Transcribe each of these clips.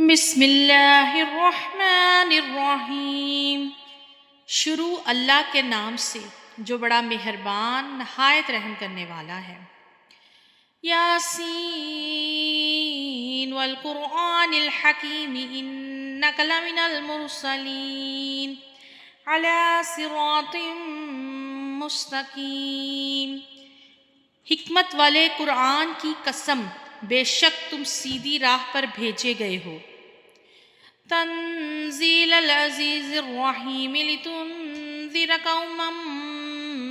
بسم اللہ الرحمن الرحیم۔ شروع اللہ کے نام سے جو بڑا مہربان نہایت رحم کرنے والا ہے۔ یاسین والقرآن الحکیم انک لمن المرسلین علی صراط مستقیم۔ حکمت والے قرآن کی قسم، بے شک تم سیدھی راہ پر بھیجے گئے ہو۔ تنزیل العزیز الرحیم لتنذر قوما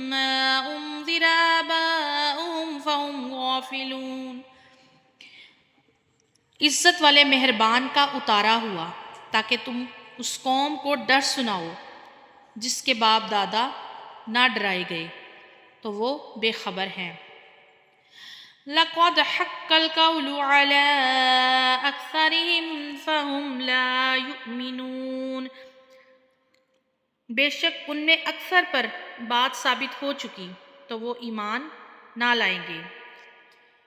ما انذر آباؤہم فہم غافلون۔ عزت والے مہربان کا اتارا ہوا تاکہ تم اس قوم کو ڈر سناؤ جس کے باپ دادا نہ ڈرائے گئے تو وہ بے خبر ہیں۔ لَقَدْ حَقَّ الْقَوْلُ عَلَىٰ أَكْثَرِهِمْ فَهُمْ لَا يُؤْمِنُونَ۔ بے شک ان میں اکثر پر بات ثابت ہو چکی تو وہ ایمان نہ لائیں گے۔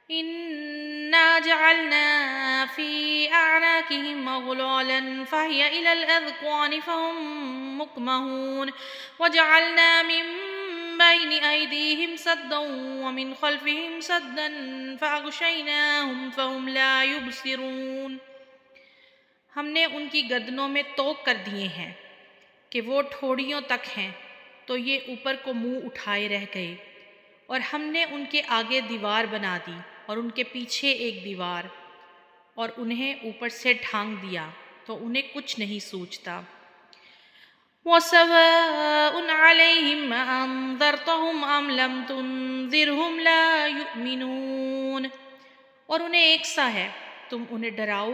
إِنَّا جَعَلْنَا فِي أَعْنَاقِهِمْ أَغْلَالًا فَهِيَ إِلَى الْأَذْقَانِ فَهُمْ مُقْمَحُونَ وَجَعَلْنَا مِن بَيْنِ أَيْدِيهِمْ سَدًّا وَمِنْ خَلْفِهِمْ سَدًّا فَأَغْشَيْنَاهُمْ فَهُمْ لَا يُبْصِرُونَ۔ ہم نے ان کی گردنوں میں طوق کر دیے ہیں کہ وہ ٹھوڑیوں تک ہیں تو یہ اوپر کو منہ اٹھائے رہ گئے، اور ہم نے ان کے آگے دیوار بنا دی اور ان کے پیچھے ایک دیوار، اور انہیں اوپر سے ڈھانک دیا تو انہیں کچھ نہیں سوچتا۔ وَسَوَاءٌ عَلَيْهِمْ أَنذَرْتَهُمْ أَمْ لَمْ تُنذِرْهُمْ لَا يُؤْمِنُونَ۔ اور انہیں ایک سا ہے تم انہیں ڈراؤ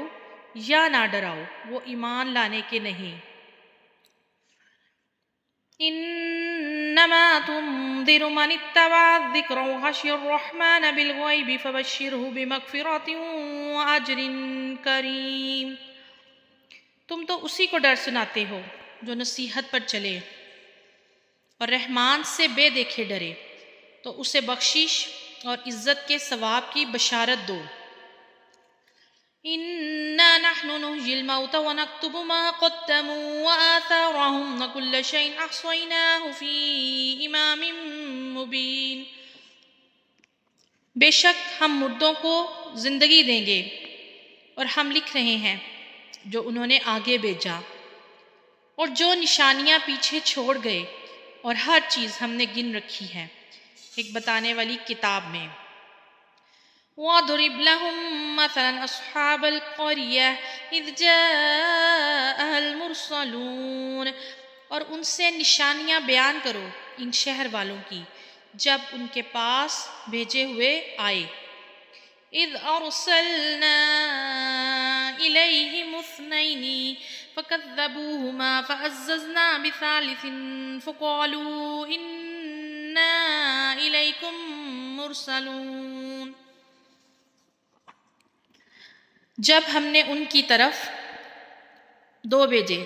یا نہ ڈراؤ، وہ ایمان لانے کے نہیں۔ إِنَّمَا تُنذِرُ مَنِ اتَّبَعَ الذِّكْرَ وَخَشِيَ الرَّحْمَنَ بِالْغَيْبِ فَبَشِّرْهُ بِمَغْفِرَةٍ وَأَجْرٍ كَرِيمٍ۔ تم تو اسی کو ڈر سناتے ہو جو نصیحت پر چلے اور رحمان سے بے دیکھے ڈرے، تو اسے بخشش اور عزت کے ثواب کی بشارت دو۔ إِنَّا نَحْنُ نُحْيِي الْمَوْتَ وَنَكْتُبُ مَا قَدَّمُوا وَآثَارَهُمْ وَكُلَّ شَيْءٍ أَحْصَيْنَاهُ فِي إِمَامٍ مُبِينٍ۔ بے شک ہم مردوں کو زندگی دیں گے اور ہم لکھ رہے ہیں جو انہوں نے آگے بھیجا، اور جو نشانیاں پیچھے چھوڑ گئے، اور ہر چیز ہم نے گن رکھی ہے ایک بتانے والی کتاب میں۔ وَاضْرِبْ لَهُم مَّثَلًا أَصْحَابَ الْقَرْيَةِ إِذْ جَاءَهَا الْمُرْسَلُونَ۔ اور ان سے نشانیاں بیان کرو ان شہر والوں کی جب ان کے پاس بھیجے ہوئے آئے۔ إِذْ أَرْسَلْنَا إِلَيْهِمُ اثْنَيْنِ فَكَذَّبُوهُمَا فَعَزَّزْنَا بِثَالِثٍ فَقَالُوا إِنَّا إِلَيْكُمْ مُرْسَلُونَ۔ جب ہم نے ان کی طرف دو بھیجے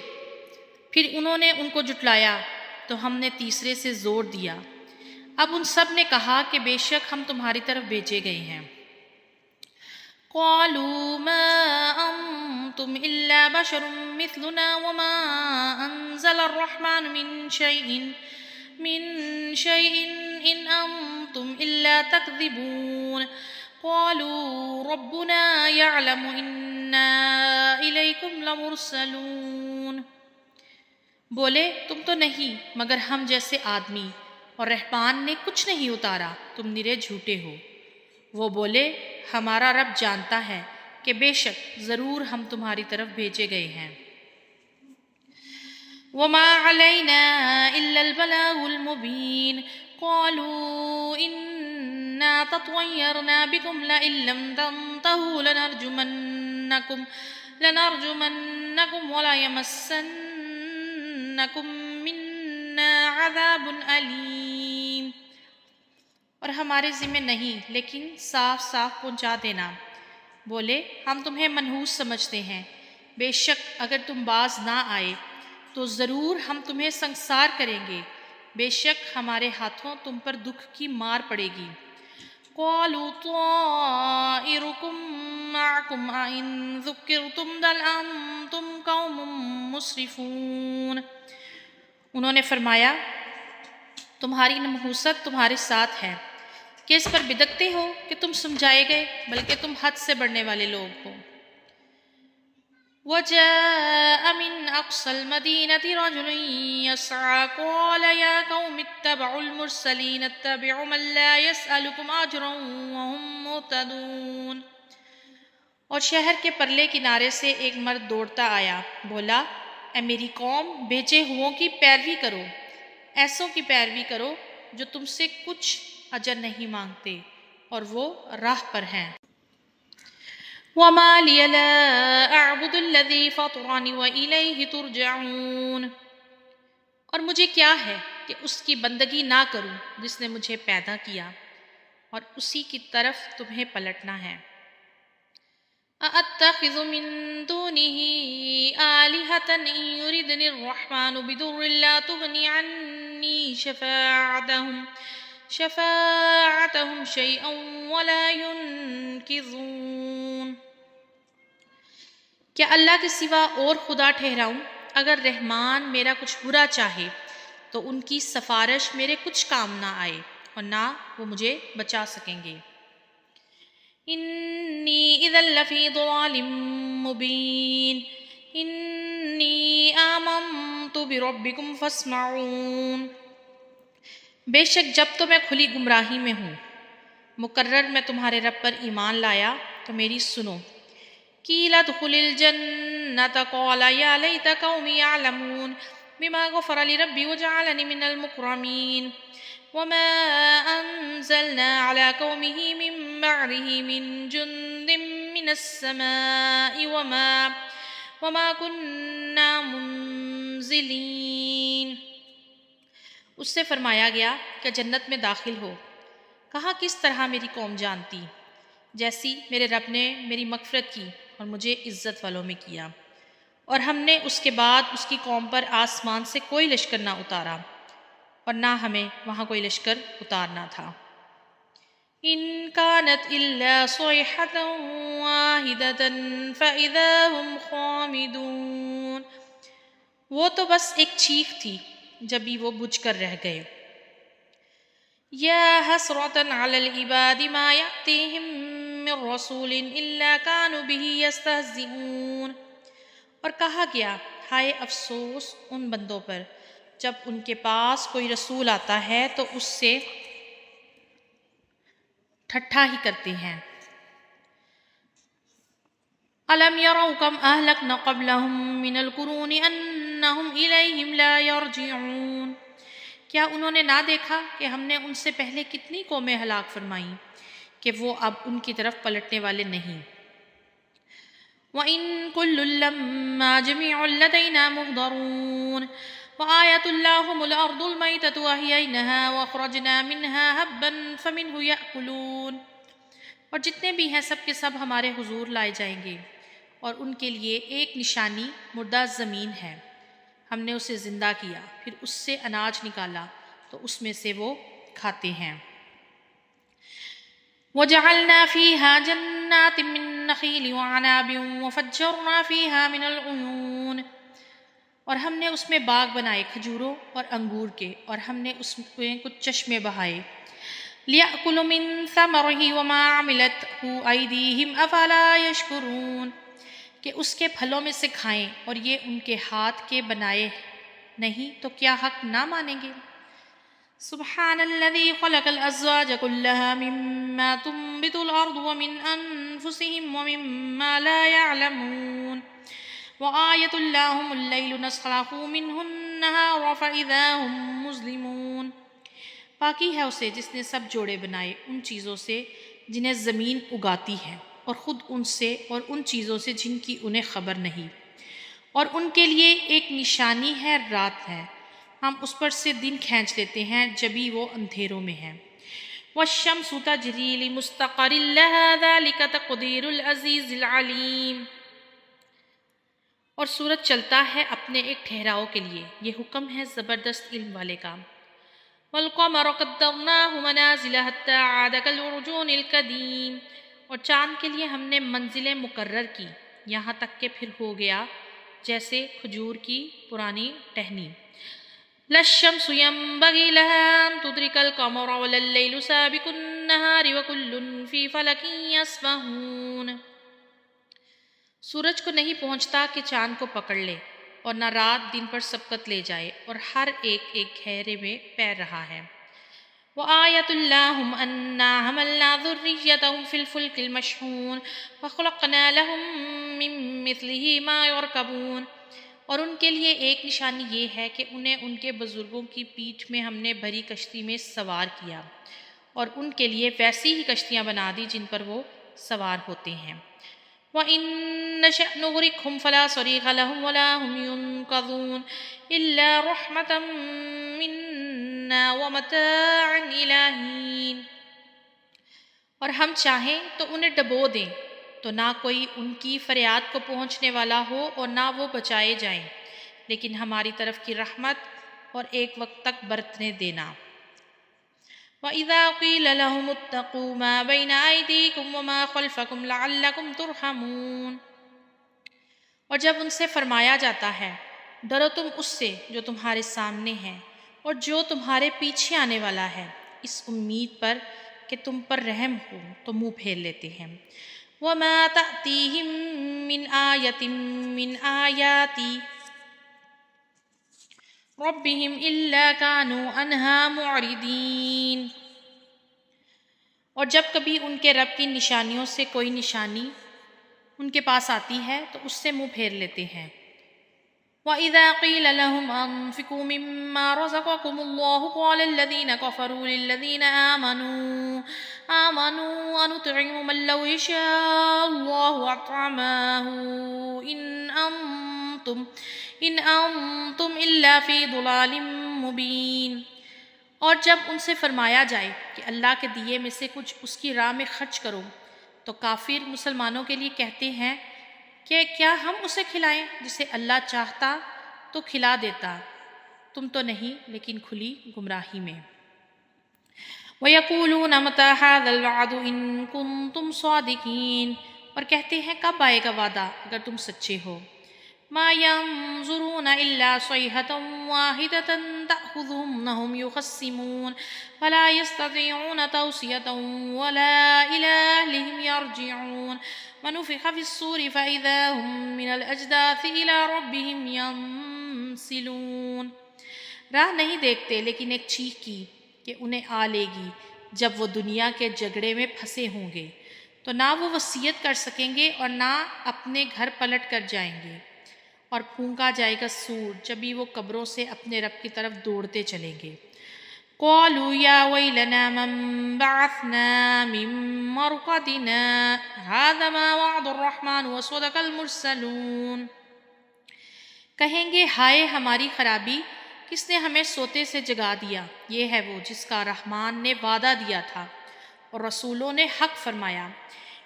پھر انہوں نے ان کو جھٹلایا تو ہم نے تیسرے سے زور دیا۔ اب ان سب نے کہا کہ بے شک ہم تمہاری طرف بھیجے گئے ہیں۔ قَالُوا مَا أَنْتُمْ إِلَّا بَشَرٌ مِثْلُنَا وَمَا أَنزَلَ الرَّحْمَنُ مِنْ شَيْءٍ إِنْ أَنْتُمْ إِلَّا تَكْذِبُونَ۔ قَالُوا رَبُّنَا يَعْلَمُ إِنَّا إِلَيْكُمْ لَمُرْسَلُونَ۔ بولے تم تو نہیں مگر ہم جیسے آدمی، اور رحمان نے کچھ نہیں اتارا، تم نرے جھوٹے ہو۔ وہ بولے ہمارا رب جانتا ہے کہ بے شک ضرور ہم تمہاری طرف بھیجے گئے ہیں۔ وَمَا عَلَيْنَا إِلَّا الْبَلَاغُ الْمُبِينُ۔ قَالُوا إِنَّا تَطَيَّرْنَا بِكُمْ لَئِن لَّمْ تَنْتَهُوا لَنَرْجُمَنَّكُمْ وَلَيَمَسَّنَّكُمْ مِنَّا عَذَابٌ أَلِيمٌ۔ اور ہمارے ذمہ نہیں لیکن صاف صاف پہنچا دینا۔ بولے ہم تمہیں منحوس سمجھتے ہیں، بے شک اگر تم باز نہ آئے تو ضرور ہم تمہیں سنگسار کریں گے، بے شک ہمارے ہاتھوں تم پر دکھ کی مار پڑے گی۔ قَالُوا طَائِرُكُمْ معكم أئن ذكرتم بل أنتم قوم مسرفون۔ انہوں نے فرمایا تمہاری نحوست تمہارے ساتھ ہے کہ اس پر بدکتے ہو کہ تم سمجھائے گئے، بلکہ تم حد سے بڑھنے والے لوگ ہو۔ وجاء من أقصى المدينة رجل يسعى قال يا قوم اتبعوا المرسلين اتبعوا من لا يسألكم أجرا وهم مهتدون۔ اور شہر کے پرلے کنارے سے ایک مرد دوڑتا آیا، بولا اے میری قوم، بھیجے ہوں کی پیروی کرو، ایسوں کی پیروی کرو جو تم سے کچھ اجر نہیں مانگتے اور وہ راہ پر ہیں۔ وَمَا لِيَ لَا أَعْبُدُ الَّذِي فَطَرَنِي وَإِلَيْهِ تُرْجَعُونَ۔ اور مجھے کیا ہے کہ اس کی بندگی نہ کروں جس نے مجھے پیدا کیا اور اسی کی طرف تمہیں پلٹنا ہے۔ أَأَتَّخِذُ مِن دُونِهِ آلِهَةً إِن يُرِدْنِ الرَّحْمَنُ بِضُرٍّ لَّا تُغْنِ عَنِّي شَفَاعَتُهُمْ شَيْئًا وَلَا يُنقِذُونَ۔ کیا اللہ کے سوا اور خدا ٹھہراؤں؟ اگر رحمان میرا کچھ برا چاہے تو ان کی سفارش میرے کچھ کام نہ آئے اور نہ وہ مجھے بچا سکیں گے۔ انی اذا لفی ضلال مبین انی آمنت بربکم فاسمعون۔ بے شک جب تو میں کھلی گمراہی میں ہوں، مقرر میں تمہارے رب پر ایمان لایا تو میری سنو۔ قیل ادخل الجنة قال یا لیت قومی یعلمون بما غفر لی ربی وجعلنی من المکرمین وما انزلنا على قومه من بعده من جند من السماء وما كنا منزلین۔ اس سے فرمایا گیا کہ جنت میں داخل ہو۔ کہا کس طرح میری قوم جانتی، جیسی میرے رب نے میری مغفرت کی اور مجھے عزت والوں میں کیا، اور ہم نے اس کے بعد اس کی قوم پر آسمان سے کوئی لشکر نہ اتارا اور نہ ہمیں وہاں کوئی لشکر اتارنا تھا۔ ان كانت الا صيحة واحدة فاذا هم خامدون۔ وہ تو بس ایک چیخ تھی، جبھی وہ بجھ کر رہ گئے۔ یا حسرة على العباد ما يأتيهم من رسول الا كانوا به يستهزئون۔ اور کہا گیا ہائے افسوس ان بندوں پر جب ان کے پاس کوئی رسول آتا ہے تو اس سے ٹھٹھا ہی کرتے ہیں۔ أَلَمْ يَرَوْا كَمْ أَهْلَكْنَا قَبْلَهُمْ مِنَ الْقُرُونِ أَنَّهُمْ إِلَيْهِمْ لَا يَرْجِعُونَ۔ کیا انہوں نے نہ دیکھا کہ ہم نے ان سے پہلے کتنی قومیں ہلاک فرمائیں کہ وہ اب ان کی طرف پلٹنے والے نہیں۔ وَإِن كُلٌّ لَّمَّا جَمِيعٌ لَّدَيْنَا مُحْضَرُونَ وَآيَةٌ لَّهُمُ الْأَرْضُ الْمَيْتَةُ وَأَحْيَيْنَاهَا وَأَخْرَجْنَا مِنْهَا حَبًّا فَمِنْهُ يَأْكُلُونَ۔ اور جتنے بھی ہیں سب کے سب ہمارے حضور لائے جائیں گے، اور ان کے لیے ایک نشانی مردہ زمین ہے، ہم نے اسے زندہ کیا، پھر اس سے اناج نکالا تو اس میں سے وہ کھاتے ہیں۔ وَجَعَلْنَا فِيهَا جَنَّاتٍ مِّن نَخِيلٍ وَعَنَابٍ وَفَجَّرْنَا فِيهَا مِنَ الْعُيُونِ۔ اور ہم نے اس میں باغ بنائے کھجوروں اور انگور کے، اور ہم نے اس میں کچھ چشمے بہائے۔ لِيَأْكُلُوا مِن ثَمَرِهِ وَمَا عَمِلَتْهُ أَيْدِيهِمْ أَفَلَا يَشْكُرُونَ، کہ اس کے پھلوں میں سے کھائیں اور یہ ان کے ہاتھ کے بنائے نہیں تو کیا حق نہ مانیں گے۔ سبحان الذي خلق الأزواج كلها مما تنبت الأرض ومن أنفسهم ومما لا يعلمون وآية لهم الليل نسلخ منه النهار فإذا هم مظلمون۔ باقی ہے اسے جس نے سب جوڑے بنائے ان چیزوں سے جنہیں زمین اگاتی ہے، اور خود ان سے اور ان چیزوں سے جن کی انہیں خبر نہیں، اور ان کے لیے ایک نشانی ہے، رات ہے، ہم اس پر سے دن کھینچ لیتے ہیں جبھی وہ اندھیروں میں ہیں۔ وَالشَّمْسُ تَجْرِي لِمُسْتَقَرٍّ لَهَا ذَلِكَ تَقْدِيرُ الْعَزِيزِ الْعَلِيمِ۔ اور سورج چلتا ہے اپنے ایک ٹھہراؤ کے لیے، یہ حکم ہے زبردست علم والے کا۔ وَالْقَمَرَ قَدَّرْنَاهُ مَنَازِلَ حَتَّىٰ عَادَ كَالْعُرْجُونِ الْقَدِيمِ اور چاند کے لیے ہم نے منزلیں مقرر کی یہاں تک کہ پھر ہو گیا جیسے کھجور کی پرانی ٹہنی۔ لَلشَّمْسُ يَنبَغِي لَهَا أَن تُدْرِكَ الْقَمَرَ وَلَا اللَّيْلُ سَابِقُ النَّهَارِ وَكُلٌّ فِي فَلَكٍ يَسْبَحُونَ۔ سورج کو نہیں پہنچتا کہ چاند کو پکڑ لے، اور نہ رات دن پر سبقت لے جائے، اور ہر ایک ایک گھیرے میں پیر رہا ہے۔ وَآيَةٌ لَّهُمْ أَنَّا حَمَلْنَا ذُرِّيَّتَهُمْ فِي الْفُلْكِ الْمَشْحُونِ وَخَلَقْنَا لَهُم مِّن مِّثْلِهِ مَا يَرْكَبُونَ۔ اور ان کے لیے ایک نشانی یہ ہے کہ انہیں ان کے بزرگوں کی پیٹھ میں ہم نے بھری کشتی میں سوار کیا، اور ان کے لیے ویسی ہی کشتیاں بنا دی جن پر وہ سوار ہوتے ہیں۔ وَإِن نَّشَأْ نُغْرِقْهُمْ فَلَا صَرِيخَ لَهُمْ وَلَا هُمْ يُنقَذُونَ إِلَّا رَحْمَةً مِّنَّا وَمَتَاعًا إِلَىٰ حِينٍ۔ اور ہم چاہیں تو انہیں ڈبو دیں تو نہ کوئی ان کی فریاد کو پہنچنے والا ہو اور نہ وہ بچائے جائیں، لیکن ہماری طرف کی رحمت اور ایک وقت تک برتنے دینا۔ وَإِذَا قِيلَ لَهُمُ اتَّقُوا مَا بَيْنَ أَيْدِيكُمْ وَمَا خَلْفَكُمْ لَعَلَّكُمْ تُرْحَمُونَ۔ اور جب ان سے فرمایا جاتا ہے ڈرو تم اس سے جو تمہارے سامنے ہے اور جو تمہارے پیچھے آنے والا ہے، اس امید پر کہ تم پر رحم ہو، تو منہ پھیر لیتے ہیں۔ وَمَا تَأْتِيهِم مِّنْ آيَةٍ مِّنْ آيَاتِ رَبِّهِمْ إِلَّا كَانُوا عَنْهَا مُعْرِضِينَ۔ اور جب کبھی ان کے رب کی نشانیوں سے کوئی نشانی ان کے پاس آتی ہے تو اس سے منہ پھیر لیتے ہیں۔ وَإِذَا قِيلَ لَهُمْ أَنفِقُوا مِمَّا رَزَقَكُمُ اللَّهُ قَالَ الَّذِينَ كَفَرُوا لِلَّذِينَ آمَنُوا أَنُطْعِمُ مَن لَّوْ يَشَاءُ اللَّهُ أَطْعَمَهُ إِنْ أَنتُمْ إِلَّا فِي ضَلَالٍ مُّبِينٍ۔ اور جب ان سے فرمایا جائے کہ اللہ کے دیے میں سے کچھ اس کی راہ میں خرچ کرو، تو کافر مسلمانوں کے لیے کہتے ہیں کہ کیا ہم اسے کھلائیں جسے اللہ چاہتا تو کھلا دیتا، تم تو نہیں لیکن کھلی گمراہی میں۔ وَيَقُولُونَ مَتَىٰ هَٰذَا الْوَعْدُ إِن كُنتُمْ صَادِقِينَ۔ اور کہتے ہیں کب آئے گا وعدہ اگر تم سچے ہو۔ مَا يَنظُرُونَ إِلَّا صَيْحَةً وَاحِدَةً تَأْخُذُهُمْ وَهُمْ يُخَصِّمُونَ فَلَا يَسْتَطِيعُونَ تَوْصِيَةً وَلَا إِلَىٰ أَهْلِهِمْ يَرْجِعُونَ وَنُفِخَ فِي الصُّورِ فَإِذَا هُم مِّنَ الْأَجْدَاثِ إِلَىٰ رَبِّهِمْ يَنسِلُونَ۔ راہ نہیں دیکھتے لیکن ایک چیخ کی کہ انہیں آ لے گی جب وہ دنیا کے جھگڑے میں پھنسے ہوں گے، تو نہ وہ وصیت کر سکیں گے اور نہ اپنے گھر پلٹ کر جائیں گے، اور پھونکا جائے گا سور جبھی وہ قبروں سے اپنے رب کی طرف دوڑتے چلیں گے۔ قَالُوا يَا وَيْلَنَا مَن بَعَثْنَا مِن مَّرْقَدِنَا هَٰذَا مَا وَعَدَ الرَّحْمَٰنُ وَصَدَقَ الْمُرْسَلُونَ۔ کہیں گے ہائے ہماری خرابی، کس نے ہمیں سوتے سے جگا دیا؟ یہ ہے وہ جس کا رحمان نے وعدہ دیا تھا اور رسولوں نے حق فرمایا۔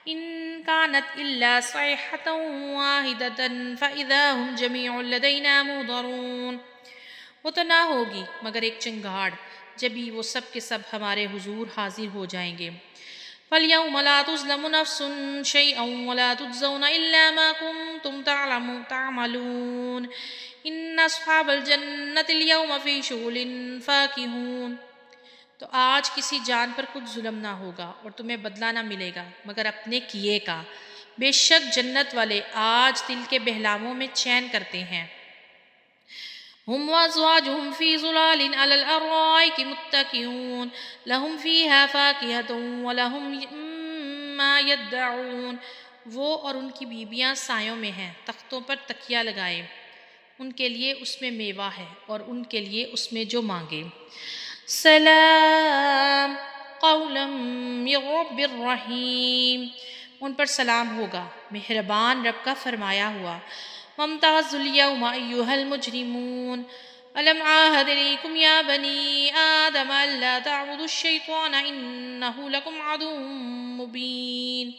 إِن كَانَتْ إِلَّا صَيْحَةً وَاحِدَةً فَإِذَا هُمْ جَمِيعٌ لَّدَيْنَا مُحْضَرُونَ۔ وہ تو نہ ہوگی مگر ایک چنگھاڑ، جبھی وہ سب کے سب ہمارے حضور حاضر ہو جائیں گے۔ فَالْيَوْمَ لَا تُظْلَمُ نَفْسٌ شَيْئًا وَلَا تُجْزَوْنَ إِلَّا مَا كُنتُمْ تَعْمَلُونَ إِنَّ أَصْحَابَ الْجَنَّةِ الْيَوْمَ فِي شُغُلٍ فَاكِهُونَ۔ تو آج کسی جان پر کچھ ظلم نہ ہوگا اور تمہیں بدلہ نہ ملے گا مگر اپنے کیے کا۔ بے شک جنت والے آج دل کے بہلاووں میں چین کرتے ہیں۔ هُمْ وَأَزْوَاجُهُمْ فِي ظُلَالٍ عَلَى الْأَرَائِكِ مُتَّكِئُونَ لَهُمْ فِيهَا فَاكِهَةٌ وَلَهُمْ مَا يَدَّعُونَ۔ وہ اور ان کی بیویاں سایوں میں ہیں، تختوں پر تکیہ لگائے، ان کے لیے اس میں میوہ ہے اور ان کے لیے اس میں جو مانگے۔ سلام قولا من رب الرحیم۔ ان پر سلام ہوگا مہربان رب کا فرمایا ہوا۔ وامتازوا اليوم أيها المجرمون ألم عاهد إليكم يا بني آدم ألا تعبدوا الشيطان إنه لكم عدو مبين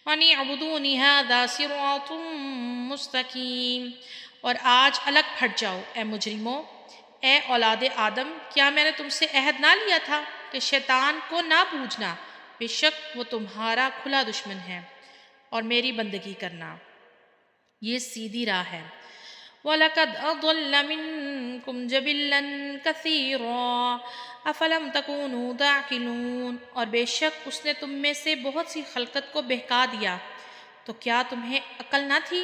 وأن اعبدوني هذا صراط مستقيم۔ اور آج الگ پھٹ جاؤ اے مجرموں، اے اولاد آدم، کیا میں نے تم سے عہد نہ لیا تھا کہ شیطان کو نہ پوجنا، بے شک وہ تمہارا کھلا دشمن ہے، اور میری بندگی کرنا یہ سیدھی راہ ہے۔ وَلَقَدْ أَضَلَّ مِنْكُمْ جِبِلًّا كَثِيرًا أَفَلَمْ تَكُونُوا تَعْقِلُونَ، اور بے شک اس نے تم میں سے بہت سی خلقت کو بہکا دیا، تو کیا تمہیں عقل نہ تھی؟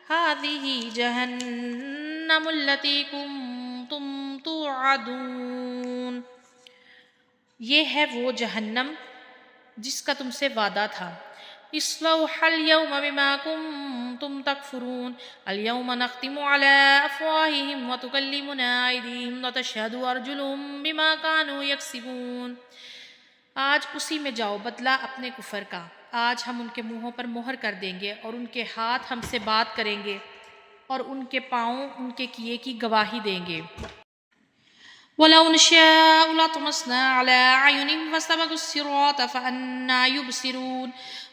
هَذِهِ جَهَنَّمُ الَّتِي كُنْتُمْ تُوعَدُونَ، یہ ہے وہ جہنم جس کا تم سے وعدہ تھا۔ اصلوها اليوم بما كنتم تكفرون اليوم نختم على أفواههم وتكلمنا أيديهم وتشهد أرجلهم بما كانوا يكسبون، آج اسی میں جاؤ بدلہ اپنے کفر کا، آج ہم ان کے منہوں پر مہر کر دیں گے اور ان کے ہاتھ ہم سے بات کریں گے اور ان کے پاؤں ان کے کیے کی گواہی دیں گے۔ وَلَوْ نَشَاءُ لَطَمَسْنَا عَلَىٰ أَعْيُنِهِمْ فَاسْتَبَقُوا الصِّرَاطَ فَأَنَّىٰ يُبْصِرُونَ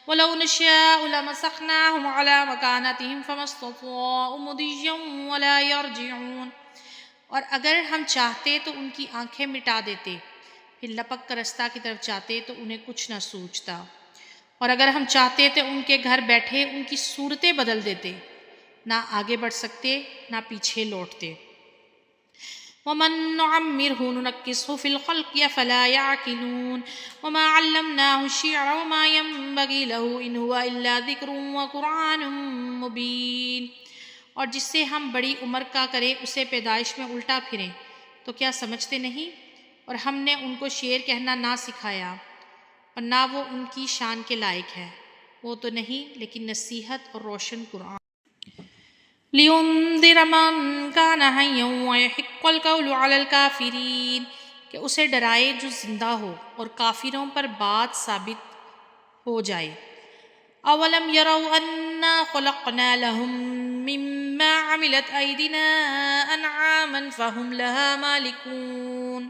وَلَوْ نَشَاءُ لَمَسَخْنَاهُمْ عَلَىٰ مَكَانَتِهِمْ فَمَا اسْتَطَاعُوا مُضِيًّا وَلَا يَرْجِعُونَ، اور اگر ہم چاہتے تو ان کی آنکھیں مٹا دیتے، پھر لپک کر رستہ کی طرف جاتے تو انہیں کچھ نہ سوچتا، اور اگر ہم چاہتے تو ان کے گھر بیٹھے ان کی صورتیں بدل دیتے، نہ آگے بڑھ سکتے نہ پیچھے لوٹتے۔ وَمَن نُّعَمِّرْهُ نُنَكِّسْهُ فِي الْخَلْقِ أَفَلَا يَعْقِلُونَ وَمَا عَلَّمْنَاهُ الشِّعْرَ وَمَا يَنبَغِي لَهُ إِنْ هُوَ إِلَّا ذِكْرٌ وَقُرْآنٌ مُّبِينٌ، اور جس سے ہم بڑی عمر کا کریں اسے پیدائش میں الٹا پھریں تو کیا سمجھتے نہیں؟ اور ہم نے ان کو شعر کہنا نہ سکھایا اور نہ وہ ان کی شان کے لائق ہے، وہ تو نہیں لیکن نصیحت اور روشن قرآن۔ لِيُنذِرَ مَن كَانَ حَيًّا وَيَحِقَّ الْقَوْلُ عَلَى الْكَافِرِينَ، کہ اسے ڈرائے جو زندہ ہو اور کافروں پر بات ثابت ہو جائے۔ أَوَلَمْ يَرَوْا أَنَّا خَلَقْنَا لَهُم مِّمَّا عَمِلَتْ أَيْدِينَا أَنْعَامًا فَهُمْ لَهَا مَالِكُونَ،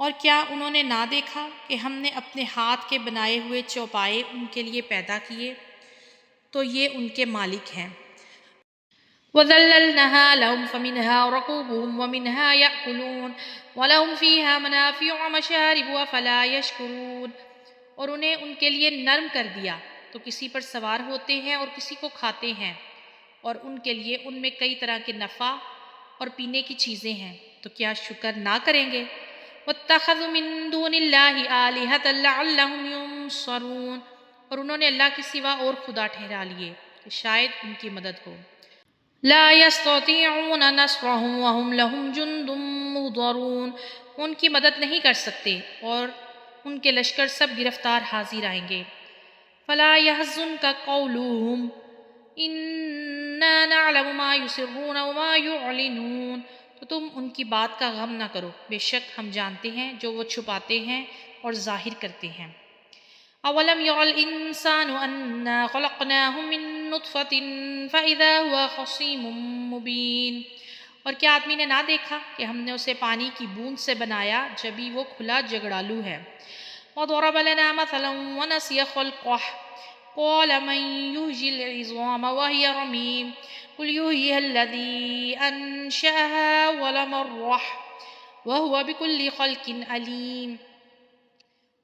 اور کیا انہوں نے نہ دیکھا کہ ہم نے اپنے ہاتھ کے بنائے ہوئے چوپائے ان کے لیے پیدا کیے تو یہ ان کے مالک ہیں۔ وَذَلَّلْنَاهَا لَهُمْ فَمِنْهَا رَكُوبُهُمْ وَمِنْهَا يَأْكُلُونَ وَلَهُمْ فِيهَا مَنَافِعُ وَمَشَارِبُ أَفَلَا يَشْكُرُونَ، اور انہیں ان کے لیے نرم کر دیا تو کسی پر سوار ہوتے ہیں اور کسی کو کھاتے ہیں، اور ان کے لیے ان میں کئی طرح کے نفع اور پینے کی چیزیں ہیں، تو کیا شکر نہ کریں گے؟ وَاتَّخَذُوا مِن دُونِ اللَّهِ آلِهَةً لَعَلَّهُمْ يُنصَرُونَ، اور انہوں نے اللہ کے سوا اور خدا ٹھہرا لیے کہ شاید ان کی مدد ہو۔ لا يستطيعون نصرهم وهم لهم جند محضرون، ان کی مدد نہیں کر سکتے اور ان کے لشکر سب گرفتار حاضر آئیں گے۔ فلا يحزنك قولهم إنا نعلم ما يسرون وما يعلنون، تو تم ان کی بات کا غم نہ کرو، بے شک ہم جانتے ہیں جو وہ چھپاتے ہیں اور ظاہر کرتے ہیں۔ أَوَلَمْ يَرَ الْإِنسَانُ أَنَّا خَلَقْنَاهُ مِن نُّطْفَةٍ فَإِذَا هُوَ خَصِيمٌ مُّبِينٌ، اور کیا آدمی نے نہ دیکھا کہ ہم نے اسے پانی کی بوند سے بنایا جبھی وہ کھلا جھگڑالو ہے۔ وَضَرَبَ لَنَا مَثَلًا وَنَسِيَ خَلْقَهُ قَالَ مَن يُحْيِي الْعِظَامَ وَهِيَ رَمِيمٌ قُلْ يُحْيِيهَا الَّذِي أَنشَأَهَا أَوَّلَ مَرَّةٍ وَهُوَ بِكُلِّ خَلْقٍ عَلِيمٌ،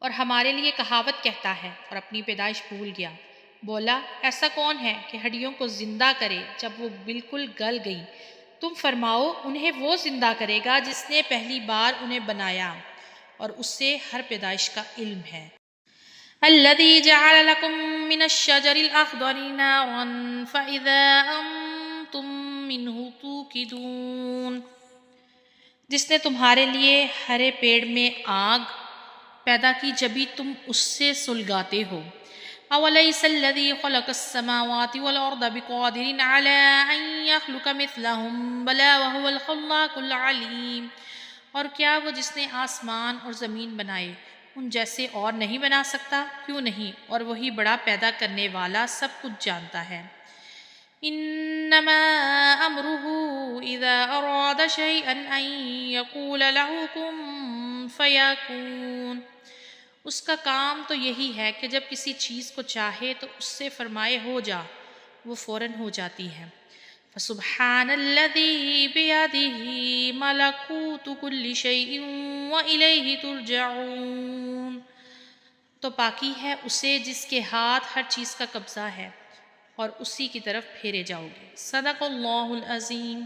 اور ہمارے لیے کہاوت کہتا ہے اور اپنی پیدائش بھول گیا، بولا ایسا کون ہے کہ ہڈیوں کو زندہ کرے جب وہ بالکل گل گئیں؟ تم فرماؤ انہیں وہ زندہ کرے گا جس نے پہلی بار انہیں بنایا، اور اس سے ہر پیدائش کا علم ہے۔ الذي جعل لكم من الشجر الأخضر نارا فإذا أنتم منه توقدون، جس نے تمہارے لیے ہرے پیڑ میں آگ پیدا کی جبھی تم اس سے سلگاتے ہو۔ أَوَلَيْسَ الَّذِي خَلَقَ السَّمَاوَاتِ وَالْأَرْضَ بِقَادِرٍ عَلَىٰ أَن يَخْلُقَ مِثْلَهُم بَلَىٰ وَهُوَ الْخَلَّاقُ الْعَلِيمُ، اور کیا وہ جس نے آسمان اور زمین بنائے ان جیسے اور نہیں بنا سکتا؟ کیوں نہیں، اور وہی بڑا پیدا کرنے والا سب کچھ جانتا ہے۔ إِنَّمَا أَمْرُهُ إِذَا أَرَادَ شَيْئًا أَن يَقُولَ لَهُ كُن فَيَكُونُ، اس کا کام تو یہی ہے کہ جب کسی چیز کو چاہے تو اس سے فرمائے ہو جا، وہ فوراً ہو جاتی ہے۔ فَسُبْحَانَ الَّذِي بِيَدِهِ مَلَكُوتُ كُلِّ شَيْءٍ وَإِلَيْهِ تُرْجَعُونَ، تو پاکی ہے اسے جس کے ہاتھ ہر چیز کا قبضہ ہے اور اسی کی طرف پھیرے جاؤ گے۔ صدق اللہ العظیم۔